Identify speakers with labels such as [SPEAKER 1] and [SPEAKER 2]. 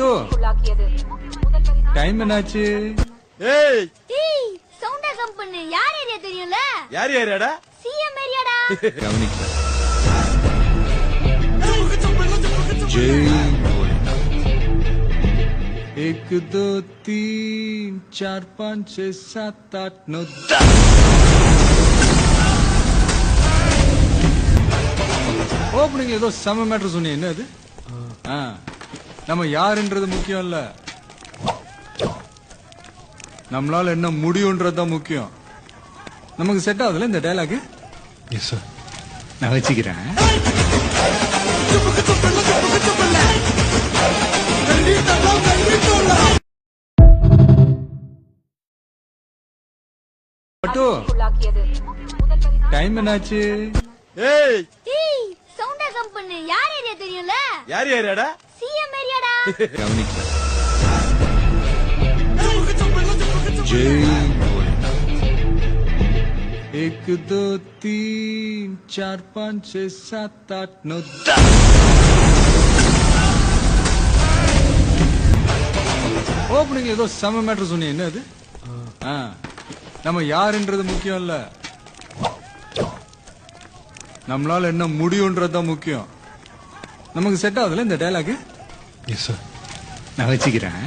[SPEAKER 1] பட்டு டைம் என்னாச்சு?
[SPEAKER 2] ஏய்
[SPEAKER 3] டேய் சவுண்டா கம்பெனி யார் ஏரியா தெரியும்ல?
[SPEAKER 2] யார் ஏரியாடா?
[SPEAKER 3] சிஎம் ஏரியாடா.
[SPEAKER 1] கவனிக்க. ஜெய் போலனா. 1 2 3 4 5 6 7 8 9 10. ஓப்பனிங்ல ஏதோ செம மேட்டர் சொன்னீங்க, என்ன அது? நம்ம யாருன்றது முக்கியம் இல்ல, நம்மளால என்ன முடியும்ன்றதுதான் முக்கியம். நமக்கு செட் ஆகுதுல இந்த டயலாக்? எஸ் சார், நான் வச்சுக்கிறேன். பட்டு டைம் என்னாச்சு?
[SPEAKER 2] ஏய்
[SPEAKER 3] டேய் சவுண்டா கம்பெனி யார் ஏரியா தெரியும்ல?
[SPEAKER 2] யார் ஏரியாடா?
[SPEAKER 3] சிஎம் ஏரியாடா.
[SPEAKER 1] கவனிக்க. ஜெய் போலனா. 1 2 3 4 5 6 7 8 9 10. ஓப்பனிங்ல ஏதோ செம மேட்டர் சொன்னீங்க, என்ன அது? நம்ம யாருன்றது முக்கியம் இல்ல, நம்மளால என்ன முடியும்ன்றதுதான் முக்கியம். நமக்கு செட் ஆகுதுல இந்த டயலாக்? எஸ் சார், நான் வச்சுக்கிறேன்.